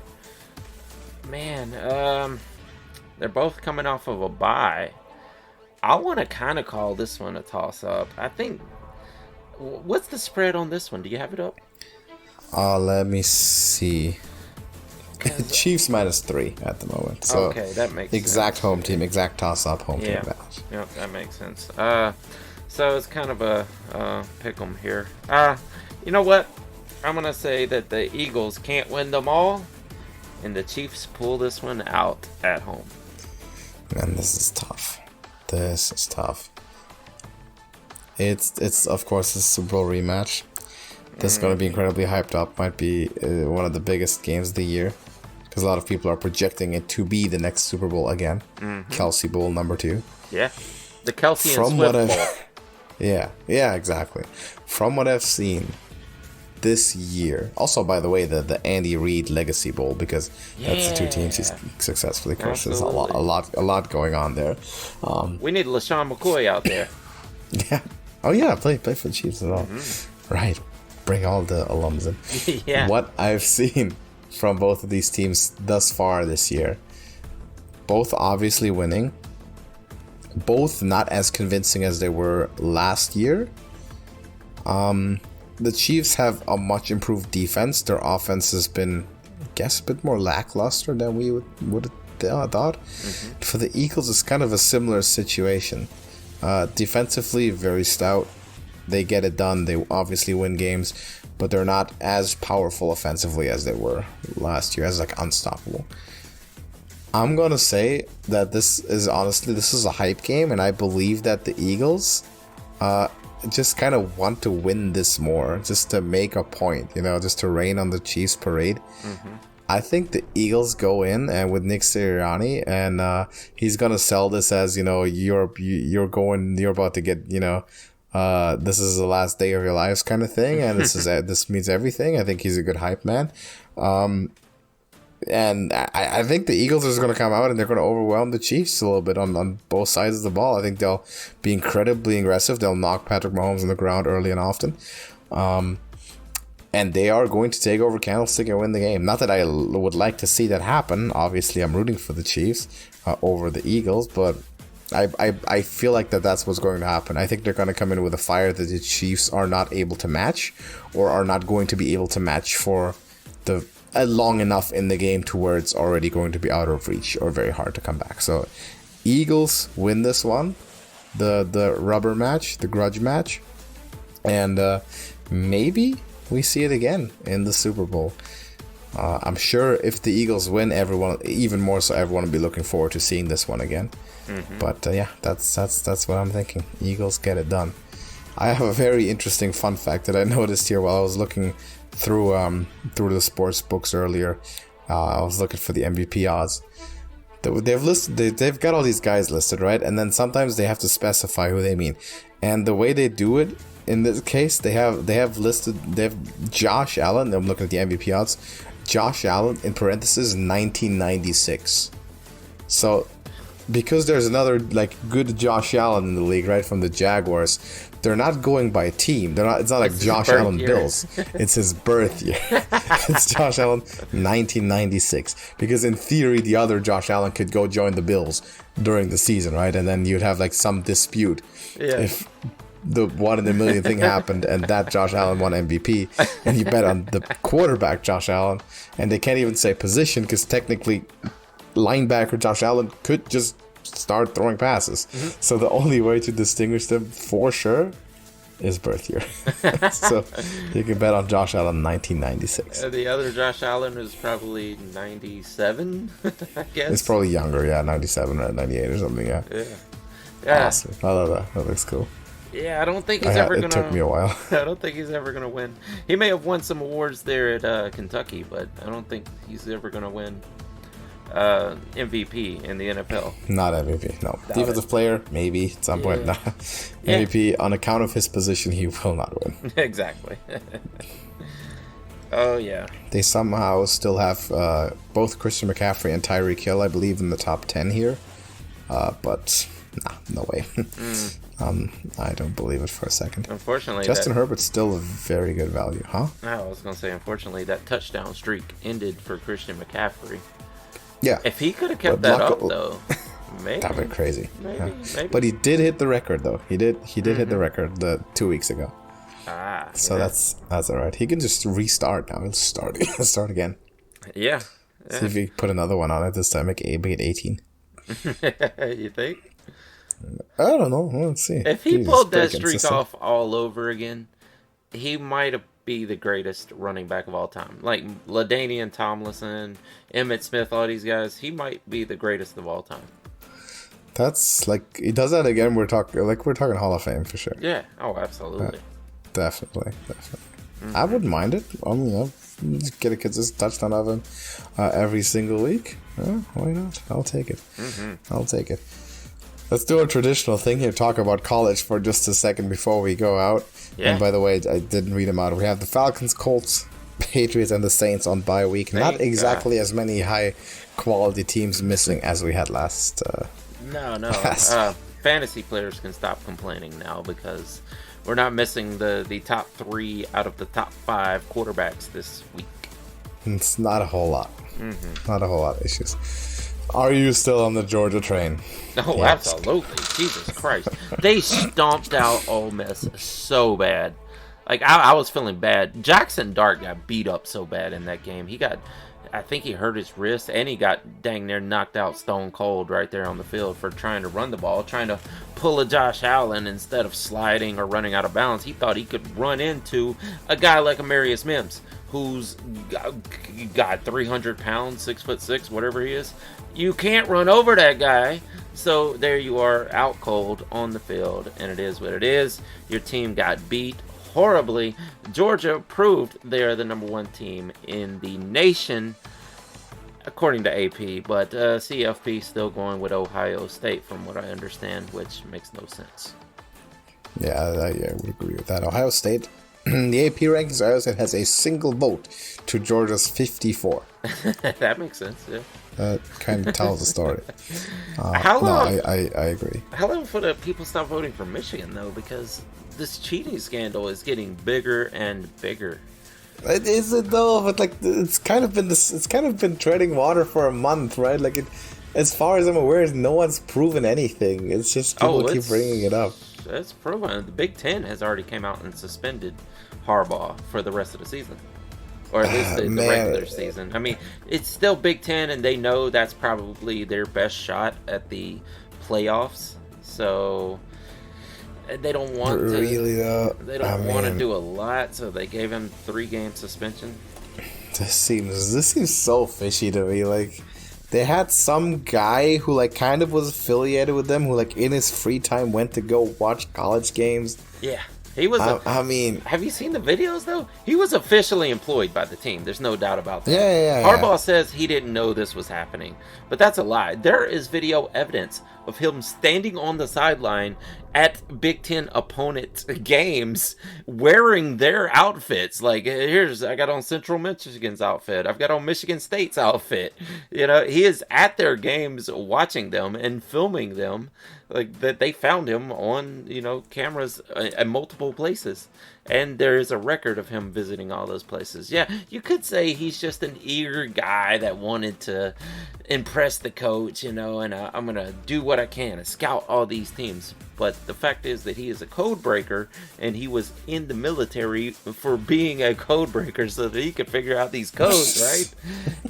Man, they're both coming off of a bye. I want to kind of call this one a toss-up. I think... What's the spread on this one? Do you have it up? Let me see. Chiefs -3 at the moment. So okay, that makes exact sense. Home team, exact toss-up home team match. Yeah, that makes sense. So it's kind of a pick 'em here. You know what? I'm going to say that the Eagles can't win them all, and the Chiefs pull this one out at home. Man, this is tough. It's of course, a Super Bowl rematch. This is going to be incredibly hyped up. Might be one of the biggest games of the year, because a lot of people are projecting it to be the next Super Bowl again. Kelsey Bowl number 2. Yeah, the Kelsey and Swift Bowl. Yeah, exactly. From what I've seen this year, also by the way, the Andy Reid Legacy Bowl, because that's the two teams he's successfully coached. There's a lot going on there. We need LaShawn McCoy out there. Yeah. Oh yeah, play for the Chiefs as well. Right. Bring all the alums in. Yeah. What I've seen from both of these teams thus far this year, both obviously winning, both not as convincing as they were last year. The Chiefs have a much improved defense. Their offense has been, I guess, a bit more lackluster than we would have thought. For the Eagles, it's kind of a similar situation. Defensively, very stout. They get it done. They obviously win games, but they're not as powerful offensively as they were last year, as like unstoppable. I'm gonna say that this is a hype game, and I believe that the Eagles just kind of want to win this more, just to make a point, just to rain on the Chiefs parade. I think the Eagles go in and with Nick Sirianni, and he's gonna sell this as you're about to get this is the last day of your lives kind of thing, and this means everything. I think he's a good hype man. And I think the Eagles are just going to come out and they're going to overwhelm the Chiefs a little bit on both sides of the ball. I think they'll be incredibly aggressive. They'll knock Patrick Mahomes on the ground early and often. And they are going to take over Candlestick and win the game. Not that I would like to see that happen. Obviously, I'm rooting for the Chiefs over the Eagles, but I feel like that's what's going to happen. I think they're going to come in with a fire that the Chiefs are not able to match, or are not going to be able to match for the long enough in the game to where it's already going to be out of reach or very hard to come back. So Eagles win this one, the rubber match, the grudge match, and maybe we see it again in the Super Bowl. I'm sure if the Eagles win, everyone, even more so, everyone will be looking forward to seeing this one again. But yeah, that's what I'm thinking. Eagles get it done. I have a very interesting fun fact that I noticed here while I was looking through the sports books earlier. I was looking for the MVP odds. They've got all these guys listed, right? And then sometimes they have to specify who they mean. And the way they do it in this case, they have Josh Allen. I'm looking at the MVP odds. Josh Allen in parentheses 1996. So because there's another like good Josh Allen in the league, right, from the Jaguars, they're not going by team. It's not like Josh Allen Bills. It's his birth year. It's Josh Allen 1996. Because in theory, the other Josh Allen could go join the Bills during the season, right? And then you'd have like some dispute if the 1 in a million thing happened and that Josh Allen won MVP, and you bet on the quarterback Josh Allen, and they can't even say position because technically linebacker Josh Allen could just start throwing passes. So the only way to distinguish them for sure is birth year. So you can bet on Josh Allen 1996. The other Josh Allen is probably 97, I guess. It's probably younger, 97 or 98 or something, Yeah. Awesome. I love that. That looks cool. Yeah, I don't think he's ever gonna. It took me a while. I don't think he's ever gonna win. He may have won some awards there at Kentucky, but I don't think he's ever gonna win MVP in the NFL. Not MVP, no. Defensive player, maybe at some point. Nah. MVP, on account of his position, he will not win. Exactly. Oh, yeah. They somehow still have both Christian McCaffrey and Tyreek Hill, I believe, in the top 10 here. But, no way. I don't believe it for a second. Unfortunately, Justin Herbert's still a very good value, huh? I was going to say, unfortunately, that touchdown streak ended for Christian McCaffrey. Yeah. If he could have kept that up, though, maybe. That would be crazy. Maybe. But he did hit the record, though. He did hit the record 2 weeks ago. So that's all right. He can just restart now. He'll start again. Yeah. See if he put another one on it this time. Make it 18. You think? I don't know. Let's see. If he pulled that streak off all over again, he might be the greatest running back of all time. Like LaDainian Tomlinson, Emmitt Smith, all these guys, he might be the greatest of all time. That's like, he does that again, we're talking Hall of Fame for sure. Yeah. Oh, absolutely. Definitely. Mm-hmm. I wouldn't mind it. Just get a consistent touchdown of him every single week. Why not? I'll take it. Mm-hmm. I'll take it. Let's do a traditional thing here. Talk about college for just a second before we go out. Yeah. And by the way, I didn't read them out. We have the Falcons, Colts, Patriots, and the Saints on bye week. Not exactly as many high quality teams missing as we had last. Fantasy players can stop complaining now because we're not missing the top 3 out of the top 5 quarterbacks this week. It's not a whole lot. Mm-hmm. Not a whole lot of issues. Are you still on the Georgia train? Oh, yes. Absolutely. Jesus Christ. They stomped out Ole Miss so bad. Like, I was feeling bad. Jackson Dart got beat up so bad in that game. I think he hurt his wrist, and he got dang near knocked out stone cold right there on the field for trying to run the ball, trying to pull a Josh Allen instead of sliding or running out of bounds. He thought he could run into a guy like Amarius Mims, who's got 300 pounds, 6'6", whatever he is. You can't run over that guy. So there you are, out cold on the field, and it is what it is. Your team got beat horribly. Georgia proved they are the number 1 team in the nation, according to AP, but CFP still going with Ohio State, from what I understand, which makes no sense. Yeah, I would agree with that. Ohio State, the AP rankings, Ohio State has a single vote to Georgia's 54. That makes sense, yeah. That kind of tells the story. How long? No, I agree. How long before the people stop voting for Michigan, though? Because this cheating scandal is getting bigger and bigger. Is it though? But like, it's kind of been treading water for a month, right? Like, as far as I'm aware, no one's proven anything. It's just people keep bringing it up. That's proven. The Big Ten has already came out and suspended Harbaugh for the rest of the season. Or at least the regular season. I mean, it's still Big Ten, and they know that's probably their best shot at the playoffs. So they don't want to. Really, though? They don't want to do a lot, so they gave him 3-game suspension. This seems so fishy to me. Like, they had some guy who like kind of was affiliated with them, who like in his free time went to go watch college games. Yeah. He was. I mean, have you seen the videos though? He was officially employed by the team. There's no doubt about that. Yeah. Harbaugh says he didn't know this was happening, but that's a lie. There is video evidence of him standing on the sideline at Big Ten opponent games wearing their outfits. Like, I got on Central Michigan's outfit. I've got on Michigan State's outfit. You know, he is at their games watching them and filming them. Like, that they found him on, cameras at multiple places. And there is a record of him visiting all those places. Yeah, you could say he's just an eager guy that wanted to impress the coach, and I'm going to do what I can to scout all these teams. But the fact is that he is a code breaker, and he was in the military for being a code breaker so that he could figure out these codes, right?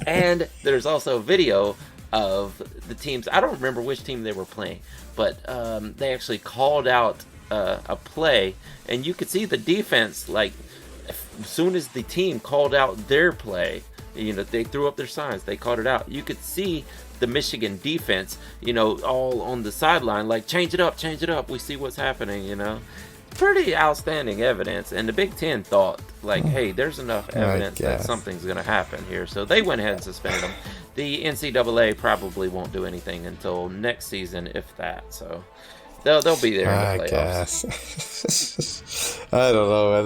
And there's also a video of the teams. I don't remember which team they were playing, but they actually called out a play, and you could see the defense, like, as soon as the team called out their play, they threw up their signs, they called it out. You could see the Michigan defense, all on the sideline, like, change it up, we see what's happening, Pretty outstanding evidence, and the Big Ten thought, like, hey, there's enough evidence that something's going to happen here, so they went ahead and suspended them. The NCAA probably won't do anything until next season, if that, so they'll be there in the playoffs. Guess. I don't know, man.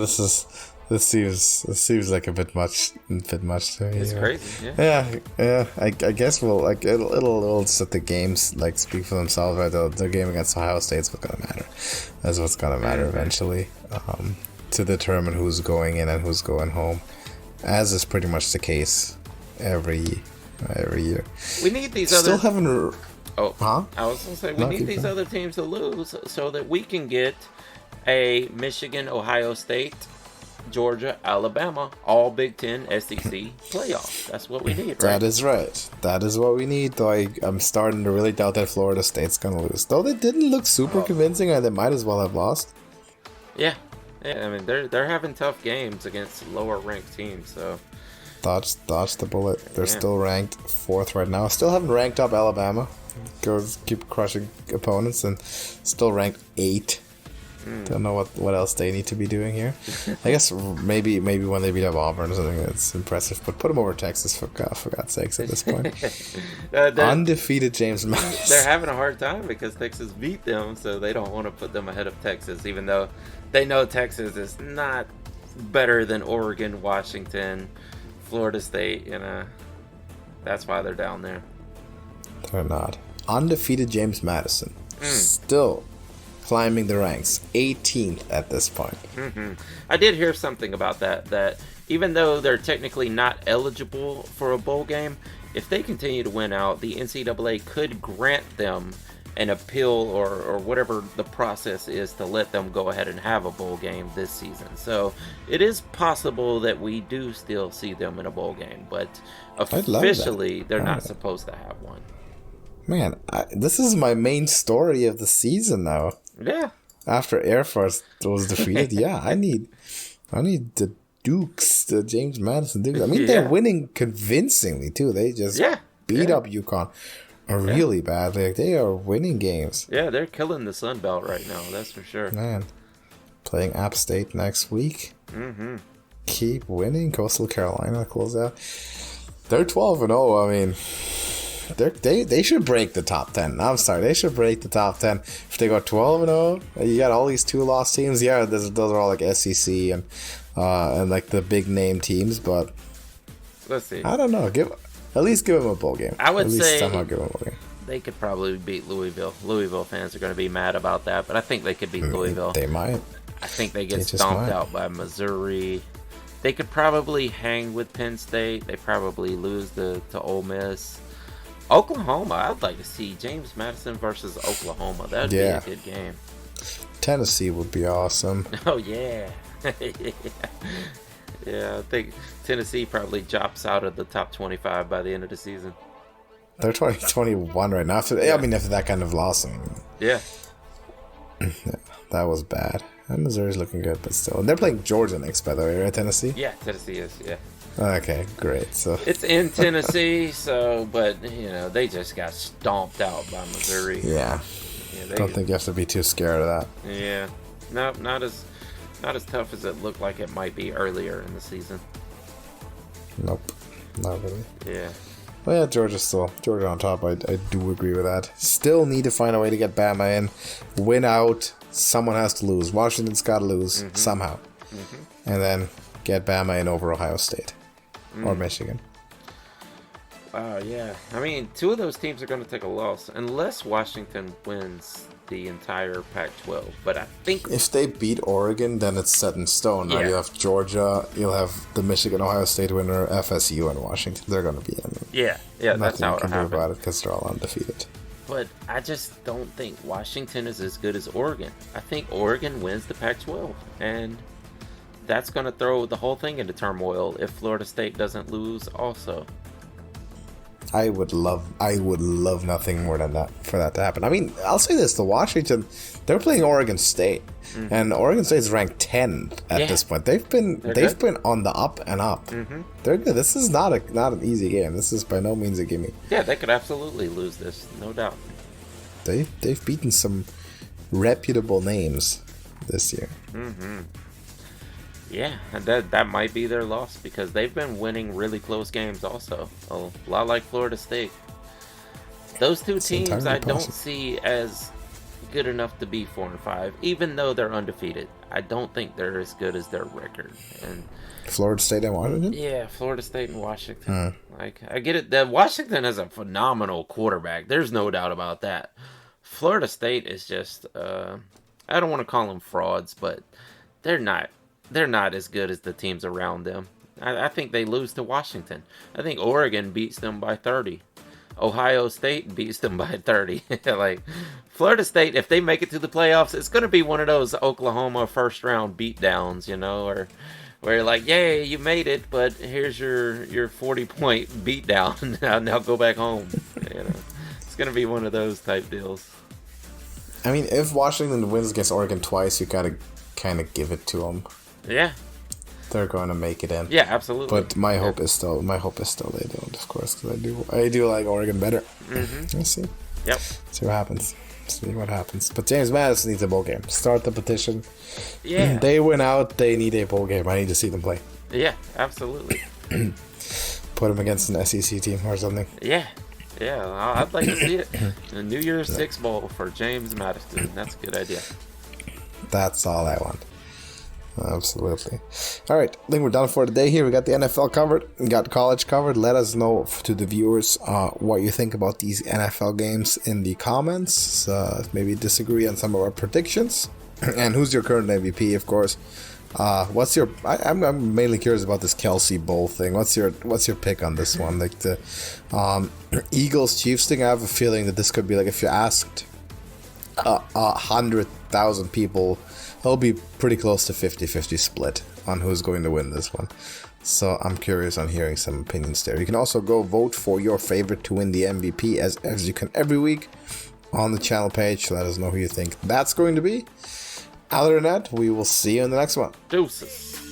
This seems like a bit much to me. It's crazy, yeah. Yeah. I guess it'll set the games like speak for themselves. Right, the game against Ohio State's what's gonna matter. That's what's gonna matter eventually, to determine who's going in and who's going home, as is pretty much the case every year. We need these still haven't. Oh, huh? I was gonna say we need these other teams to lose so that we can get a Michigan, Ohio State, Georgia, Alabama, all Big Ten, SEC playoff. That's what we need, right? That is right. That is what we need. Though I'm starting to really doubt that Florida State's gonna lose. Though they didn't look super convincing, and they might as well have lost. Yeah. I mean, they're having tough games against lower ranked teams. So dodge the bullet. They're still ranked 4th right now. Still haven't ranked up Alabama. Keep crushing opponents, and still ranked 8. Don't know what else they need to be doing here. I guess maybe when they beat up Auburn or something, that's impressive. But put them over Texas for God's sakes at this point. Undefeated James Madison. They're having a hard time because Texas beat them, so they don't want to put them ahead of Texas, even though they know Texas is not better than Oregon, Washington, Florida State. That's why they're down there. They're not. Undefeated James Madison. Still climbing the ranks, 18th at this point. I did hear something about that even though they're technically not eligible for a bowl game, if they continue to win out, the NCAA could grant them an appeal or whatever the process is to let them go ahead and have a bowl game this season. So it is possible that we do still see them in a bowl game, but officially they're not supposed to have one. Man, this is my main story of the season now. Yeah. After Air Force was defeated, I need the Dukes, the James Madison Dukes. I mean, they're winning convincingly too. They just beat up UConn really badly. Like, they are winning games. Yeah, they're killing the Sun Belt right now. That's for sure. Man, playing App State next week. Keep winning. Coastal Carolina close out. They're 12-0. I mean, They should break the top 10. I'm sorry, they should break the top 10. If they go 12-0, you got all these 2-loss teams. Yeah, those are all like SEC and like the big name teams. But let's see. I don't know. At least give them a bowl game. I would say somehow give them a bowl game. They could probably beat Louisville. Louisville fans are going to be mad about that, but I think they could beat Louisville. They might. I think they get stomped out by Missouri. They could probably hang with Penn State. They probably lose to Ole Miss. Oklahoma, I'd like to see James Madison versus Oklahoma. That would be a good game. Tennessee would be awesome. Oh, yeah. Yeah, I think Tennessee probably drops out of the top 25 by the end of the season. They're 20-21 right now. After that kind of loss. Yeah. That was bad. And Missouri's looking good, but still. And they're playing Georgia next, by the way, right, Tennessee? Yeah, Tennessee is, yeah. Okay, great. So it's in Tennessee, but they just got stomped out by Missouri. Yeah. Don't think you have to be too scared of that. Yeah. No, not as tough as it looked like it might be earlier in the season. Nope. Not really. Yeah. Well, yeah, Georgia on top. I do agree with that. Still need to find a way to get Bama in. Win out. Someone has to lose. Washington's got to lose somehow. Mm-hmm. And then get Bama in over Ohio State. Or Michigan. Wow, yeah. I mean, two of those teams are going to take a loss unless Washington wins the entire Pac-12. But I think if they beat Oregon, then it's set in stone. Right? You have Georgia, you'll have the Michigan-Ohio State winner, FSU, and Washington. They're going to be in. Yeah, that's how it'll happen. Nothing you can do about it because they're all undefeated. But I just don't think Washington is as good as Oregon. I think Oregon wins the Pac-12, and that's going to throw the whole thing into turmoil if Florida State doesn't lose also. I would love nothing more than that for that to happen. I mean, I'll say this: they're playing Oregon State, and Oregon State's ranked 10th at this point. They've been on the up and up. Mm-hmm. They're good. This is not an easy game. This is by no means a gimme. Yeah, they could absolutely lose this, no doubt. They've beaten some reputable names this year. Mm-hmm. Yeah, and that might be their loss because they've been winning really close games also. A lot like Florida State. Those two teams I don't see as good enough to be 4-5, even though they're undefeated. I don't think they're as good as their record. And Florida State and Washington? Yeah, Florida State and Washington. Like, I get it. That Washington has a phenomenal quarterback. There's no doubt about that. Florida State is just, I don't want to call them frauds, but they're not as good as the teams around them. I think they lose to Washington. I think Oregon beats them by 30. Ohio State beats them by 30. Like, Florida State, if they make it to the playoffs, it's going to be one of those Oklahoma first-round beatdowns, or where you're like, yay, you made it, but here's your 40-point beatdown. Now go back home. It's going to be one of those type deals. I mean, if Washington wins against Oregon twice, you got to kind of give it to them. Yeah. They're going to make it in. Yeah, absolutely. But my hope is still they don't, of course, because I do like Oregon better. Mm-hmm. Let's see. Yep. See what happens. But James Madison needs a bowl game. Start the petition. Yeah. They win out. They need a bowl game. I need to see them play. Yeah, absolutely. Put them against an SEC team or something. Yeah. I'd like to see it. A New Year's Six Bowl for James Madison. That's a good idea. That's all I want. Absolutely. All right, I think we're done for today here. We got the NFL covered. We got college covered. Let us know to the viewers what you think about these NFL games in the comments. Maybe disagree on some of our predictions. And who's your current MVP, of course. What's your? I'm mainly curious about this Kelsey Bowl thing. What's your pick on this one? Like the Eagles Chiefs thing. I have a feeling that this could be like if you asked 100,000 people, it'll be pretty close to 50-50 split on who's going to win this one. So I'm curious on hearing some opinions there. You can also go vote for your favorite to win the MVP as you can every week on the channel page. Let us know who you think that's going to be. Other than that, we will see you in the next one. Deuces.